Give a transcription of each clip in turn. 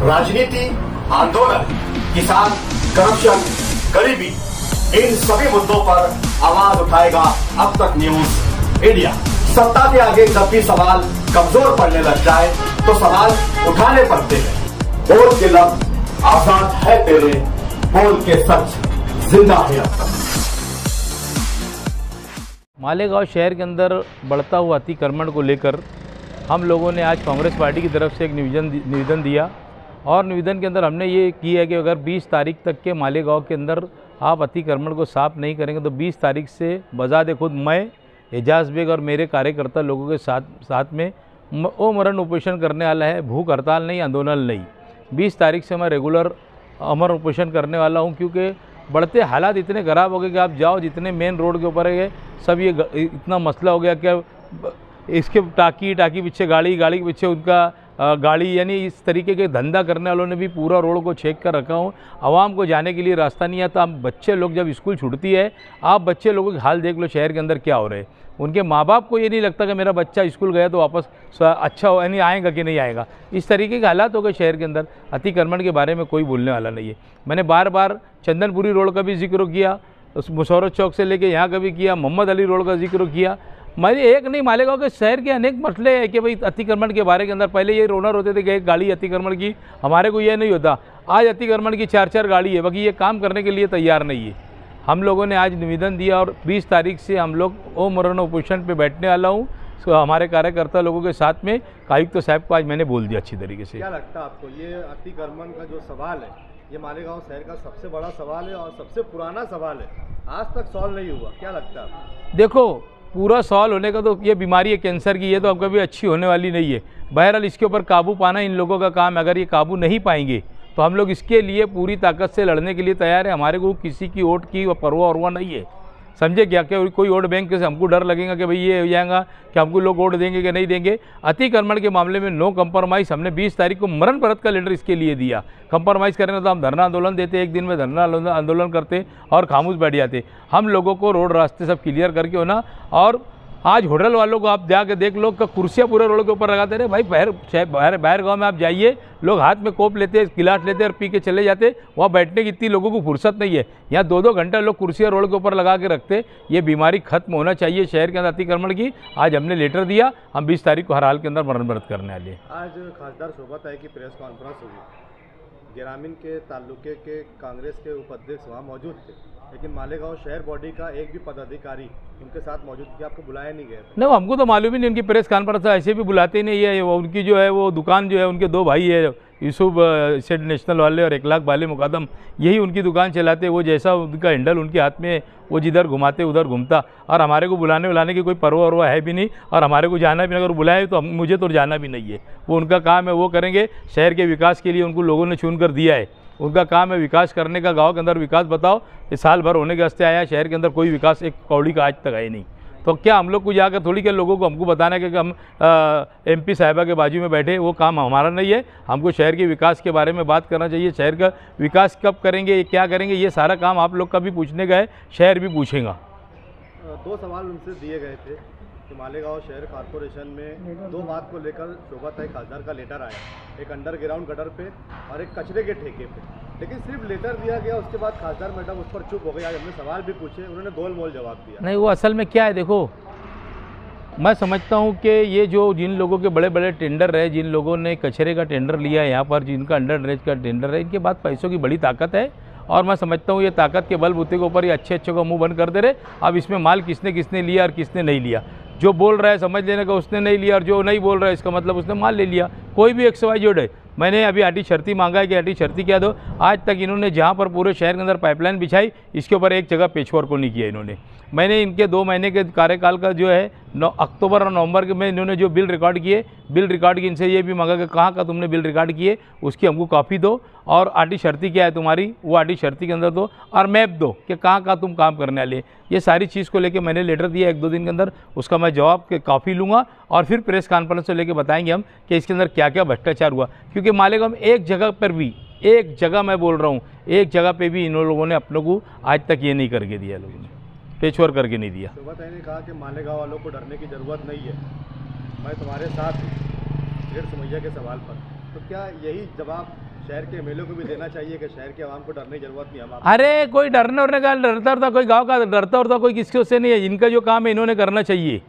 राजनीति, आंदोलन, किसान, करप्शन, गरीबी, इन सभी मुद्दों पर आवाज उठाएगा अब तक न्यूज इंडिया। सत्ता के आगे जब भी सवाल कमजोर पड़ने लग जाए तो सवाल उठाने पड़ते हैं। बोल के लफ्ज आजाद है तेरे, बोल के सच जिंदा है अब तक। मालेगांव शहर के अंदर बढ़ता हुआ अतिक्रमण को लेकर हम लोगों ने आज कांग्रेस पार्टी की तरफ से एक निवेदन दिया और निवेदन के अंदर हमने ये किया है कि अगर 20 तारीख तक के मालेगांव के अंदर आप अतिक्रमण को साफ नहीं करेंगे तो 20 तारीख से बजाते खुद मैं, एजाज बेग और मेरे कार्यकर्ता लोगों के साथ में ओ मरण उपोषण करने वाला है। भूख हड़ताल नहीं, आंदोलन नहीं। 20 तारीख से मैं रेगुलर अमर उपोषण करने वाला हूँ, क्योंकि बढ़ते हालात इतने ख़राब हो गए कि आप जाओ जितने मेन रोड के ऊपर है सब ये इतना मसला हो गया कि इसके टाकी पीछे गाड़ी के पीछे उनका गाड़ी, यानी इस तरीके के धंधा करने वालों ने भी पूरा रोड को छेक कर रखा हूँ। आवाम को जाने के लिए रास्ता नहीं आता। अब बच्चे लोग जब स्कूल छूटती है, आप बच्चे लोगों के हाल देख लो शहर के अंदर क्या हो रहे हैं। उनके माँ बाप को ये नहीं लगता कि मेरा बच्चा स्कूल गया तो वापस अच्छा हो, यानी आएगा कि नहीं आएगा। इस तरीके के हालात हो गए शहर के अंदर। अतिक्रमण के बारे में कोई बोलने वाला नहीं है। मैंने बार बार चंदनपुरी रोड का भी जिक्र किया, उस मुशर्रफ चौक से लेके यहाँ का भी किया, मोहम्मद अली रोड का जिक्र किया। मैंने एक नहीं, मालेगांव के शहर के अनेक मसले हैं कि भाई अतिक्रमण के बारे के अंदर पहले ये रोनर होते थे कि एक गाड़ी अतिक्रमण की, हमारे को ये नहीं होता। आज अतिक्रमण की 4-4 गाड़ी है, बाकी ये काम करने के लिए तैयार नहीं है। हम लोगों ने आज निवेदन दिया और 20 तारीख से हम लोग ओ मरण उपोषण पे बैठने वाला हूँ। हमारे कार्यकर्ता लोगों के साथ में आयुक्त साहब को आज मैंने बोल दिया अच्छी तरीके से। क्या लगता है आपको ये अतिक्रमण का जो सवाल है, ये मालेगांव शहर का सबसे बड़ा सवाल है और सबसे पुराना सवाल है, आज तक सॉल्व नहीं हुआ, क्या लगता है आपको? देखो, पूरा सॉल्व होने का तो ये बीमारी है कैंसर की, ये तो अब कभी अच्छी होने वाली नहीं है। बहरहाल इसके ऊपर काबू पाना इन लोगों का काम है। अगर ये काबू नहीं पाएंगे तो हम लोग इसके लिए पूरी ताकत से लड़ने के लिए तैयार है। हमारे को किसी की वोट की परवाह नहीं है, समझे क्या? कोई वोट बैंक से हमको डर लगेगा कि भाई ये हो जाएगा कि हमको लोग वोट देंगे कि नहीं देंगे। अतिक्रमण के मामले में नो कंप्रोमाइज़। हमने 20 तारीख को मरण व्रत का लेटर इसके लिए दिया। कंप्रोमाइज़ करेंगे तो हम धरना आंदोलन देते, एक दिन में धरना आंदोलन करते और खामोश बैठ जाते। हम लोगों को रोड रास्ते सब क्लियर करके होना। और आज होटल वालों को आप जाके देख लो कि कुर्सियाँ पूरे रोड के ऊपर लगाते रहे। भाई बाहर गांव में आप जाइए, लोग हाथ में कोप लेते, गिलास लेते और पी के चले जाते। वहाँ बैठने की इतनी लोगों को फुर्सत नहीं है। यहाँ 2-2 घंटा लोग कुर्सियाँ रोड के ऊपर लगा के रखते। ये बीमारी खत्म होना चाहिए शहर के अंदर अतिक्रमण की। आज हमने लेटर दिया, हम 20 तारीख को हर हाल के अंदर मरण व्रत करने वाले। आज खासदार शोभा ताई की प्रेस कॉन्फ्रेंस हुई। ग्रामीण के तालुके के कांग्रेस के उपाध्यक्ष वहाँ मौजूद थे, लेकिन मालेगांव शहर बॉडी का एक भी पदाधिकारी उनके साथ मौजूद थे। आपको बुलाया नहीं गया? नहीं, हमको तो मालूम ही नहीं। उनकी प्रेस कॉन्फ्रेंस ऐसे भी बुलाते नहीं है। उनकी जो है वो दुकान जो है, उनके 2 भाई है, यूसुफ सेठ नेशनल वाले और 1 लाख वाले मुकादम, यही उनकी दुकान चलाते। वो जैसा उनका हैंडल उनके हाथ में, वो जिधर घुमाते उधर घूमता। और हमारे को बुलाने की कोई परवाह है भी नहीं और हमारे को जाना भी नहीं। अगर बुलाए तो मुझे तो जाना भी नहीं है। वो उनका काम है, वो करेंगे। शहर के विकास के लिए उनको लोगों ने चुन कर दिया है। उनका काम है विकास करने का। गांव के अंदर विकास बताओ, इस साल भर होने के वास्ते आया, शहर के अंदर कोई विकास एक कौड़ी का आज तक है नहीं। तो क्या हम लोग को जाकर थोड़ी के लोगों को हमको बताना है कि हम MP साहिबा के बाजू में बैठे, वो काम हमारा नहीं है। हमको शहर के विकास के बारे में बात करना चाहिए। शहर का विकास कब करेंगे, क्या करेंगे, ये सारा काम आप लोग का भी पूछने का है, शहर भी पूछेगा। 2 सवाल उनसे दिए गए थे कि मालेगांव शहर कॉर्पोरेशन में 2 बात को लेकर शोभा ताई खासदार का लेटर आया, एक अंडरग्राउंड गटर पे और एक कचरे के ठेके पे। लेकिन सिर्फ लेटर दिया गया, उसके बाद खासदार मैडम उस पर चुप हो गई। आज हमने सवाल भी पूछे, उन्होंने गोलमोल जवाब दिया। नहीं, वो असल में क्या है, देखो मैं समझता हूँ कि ये जो जिन लोगों के बड़े बड़े टेंडर रहे, जिन लोगों ने कचरे का टेंडर लिया है यहाँ पर, जिनका अंडर ड्रेनेज का टेंडर है, इनके पास पैसों की बड़ी ताकत है। और मैं समझता हूँ ये ताकत के बलबूते के ऊपर ये अच्छे को मुंह बंद कर दे रहे। अब इसमें माल किसने लिया और किसने नहीं लिया। जो बोल रहा है समझ लेने का उसने नहीं लिया, और जो नहीं बोल रहा है इसका मतलब उसने माल ले लिया। कोई भी XYZ है। मैंने अभी आटी शर्ती मांगा है कि आटी शर्ती क्या दो। आज तक इन्होंने जहाँ पर पूरे शहर के अंदर पाइपलाइन बिछाई, इसके ऊपर एक जगह पेचवर्क को नहीं किया इन्होंने। मैंने इनके 2 महीने के कार्यकाल का जो है अक्टूबर और नवंबर के में इन्होंने जो बिल रिकॉर्ड किए, बिल रिकॉर्ड की इनसे ये भी मांगा कि कहाँ का तुमने बिल रिकॉर्ड किए, उसकी हमको कॉपी दो। और आटी शर्ती क्या है तुम्हारी, वो आटी शर्ती के अंदर दो, और मैप दो कि कहाँ का तुम काम करने वाले। ये सारी चीज़ को लेके मैंने लेटर दिया 1-2 दिन के अंदर। उसका मैं जवाब के कॉपी लूँगा और फिर प्रेस कॉन्फ्रेंस से लेके बताएंगे हम कि इसके अंदर क्या क्या भ्रष्टाचार हुआ। क्योंकि मालेगांव में एक जगह पर भी, एक जगह मैं बोल रहा हूँ, एक जगह पे भी इन लोगों ने अपनों को आज तक ये नहीं करके दिया, लोगों ने पेचवर करके नहीं दिया। शोभा ताई ने कहा कि मालेगांव वालों को डरने की ज़रूरत नहीं है, मैं तुम्हारे साथ हूँ 1.5 समैया के सवाल पर। तो क्या यही जवाब शहर के एमएलए को भी देना चाहिए कि शहर के आवाम को डरने की जरूरत नहीं। हम अरे कोई डरने उड़ने का डरता उड़ता कोई गांव का डरता उड़ता कोई किसी से नहीं है। इनका जो काम है इन्होंने करना चाहिए,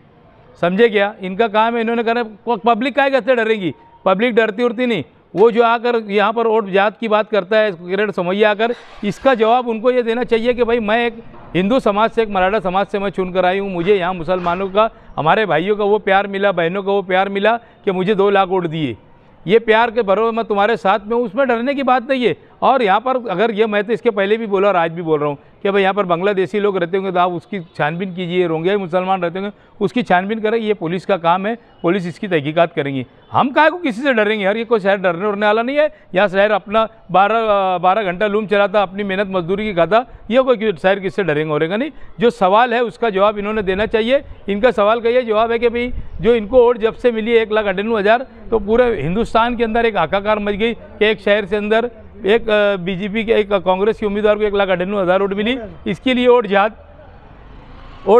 समझे क्या? इनका काम है इन्होंने करना। पब्लिक काहे कैसे डरेगी? पब्लिक डरती उड़ती नहीं। वो जो आकर यहाँ पर वोट जात की बात करता है किरण सोमैया आकर, इसका जवाब उनको ये देना चाहिए कि भाई मैं एक हिंदू समाज से, एक मराठा समाज से मैं चुन कर आई हूँ, मुझे यहाँ मुसलमानों का, हमारे भाइयों का वो प्यार मिला, बहनों का वो प्यार मिला कि मुझे 2 लाख वोट दिए। ये प्यार के भरोसे मैं तुम्हारे साथ में हूँ, उसमें डरने की बात नहीं है। और यहाँ पर अगर ये, मैं तो इसके पहले भी बोला और आज भी बोल रहा हूँ कि भाई यहाँ पर बांग्लादेशी लोग रहते होंगे तो आप उसकी छानबीन कीजिए, रोंगियाई मुसलमान रहते होंगे उसकी छानबीन करें, ये पुलिस का काम है, पुलिस इसकी तहकीकात करेंगी। हम काहे को किसी से डरेंगे यार? ये कोई शहर डरने उड़ने वाला नहीं है। यहाँ शहर अपना 12 घंटा लूम चलाता, अपनी मेहनत मजदूरी की खाता, ये कोई शहर किससे डरेंगे औरेगा नहीं। जो सवाल है उसका जवाब इन्होंने देना चाहिए। इनका सवाल का ये जवाब है कि भाई जो इनको वोट जब से मिली 1,98,000, तो पूरे हिंदुस्तान के अंदर एक हाहाकार मच गई कि एक शहर से अंदर एक बीजेपी के, एक कांग्रेस के उम्मीदवार को 1,98,000 वोट मिली। इसके लिए वोट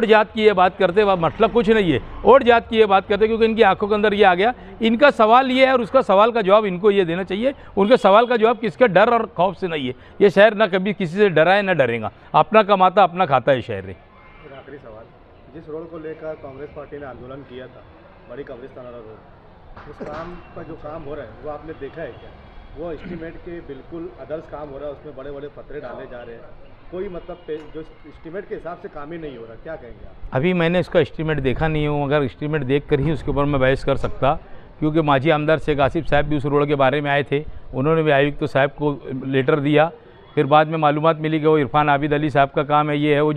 जात की ये बात करते हैं, मतलब कुछ नहीं है। वोट जात की ये बात करते हैं क्योंकि इनकी आंखों के अंदर ये आ गया। इनका सवाल ये है और उसका सवाल का जवाब इनको ये देना चाहिए। उनके सवाल का जवाब किसके डर और खौफ से नहीं है। ये शहर ना कभी किसी से डरा है ना डरेगा, अपना कमाता अपना खाता है शहर। आखिरी सवाल, जिस रोड को लेकर कांग्रेस पार्टी ने आंदोलन किया था, बड़ी कब्रिस्तान वाला रोड, उस काम का जो काम हो रहा है वो आपने देखा है क्या? वो एस्टीमेट के बिल्कुल अदर्स काम हो रहा है, उसमें बड़े बड़े पत्थरे डाले जा रहे हैं, कोई मतलब जो एस्टीमेट के हिसाब से काम ही नहीं हो रहा, क्या कहेंगे आप? अभी मैंने इसका एस्टीमेट देखा नहीं हूँ, अगर एस्टीमेट देख कर ही उसके ऊपर मैं बहस कर सकता, क्योंकि माजी आमदार शेख आसिफ साहब भी उस रोड के बारे में आए थे, उन्होंने भी आयुक्त साहब को लेटर दिया। फिर बाद में मालूमात मिली कि वो इरफान आबिद अली साहब का काम है, ये है वो।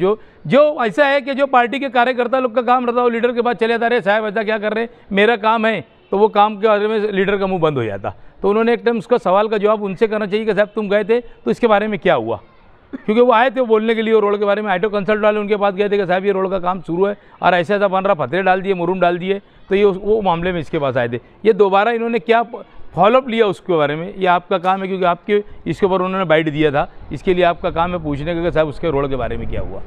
जो ऐसा है कि जो पार्टी के कार्यकर्ता लोग का काम रहता है वो लीडर के पास चले जाता रहे, साहब ऐसा क्या कर रहे हैं, मेरा काम है, तो वो काम के बारे में लीडर का मुंह बंद हो जाता। तो उन्होंने एक टाइम उसका सवाल का जवाब उनसे करना चाहिए कि साहब तुम गए थे तो इसके बारे में क्या हुआ, क्योंकि वो आए थे बोलने के लिए रोड के बारे में। ऑटो कंसल्ट वाले उनके पास गए थे कि साहब ये रोड का काम शुरू है और ऐसा ऐसा बन रहा, पत्थरे डाल दिए, मुरूम डाल दिए, तो ये वो मामले में इसके पास आए थे। ये दोबारा इन्होंने क्या फॉलोअप लिया उसके बारे में, ये आपका काम है, क्योंकि आपके इसके ऊपर उन्होंने बाइट दिया था, इसके लिए आपका काम है पूछने का कि साहब उसके रोड के बारे में क्या हुआ।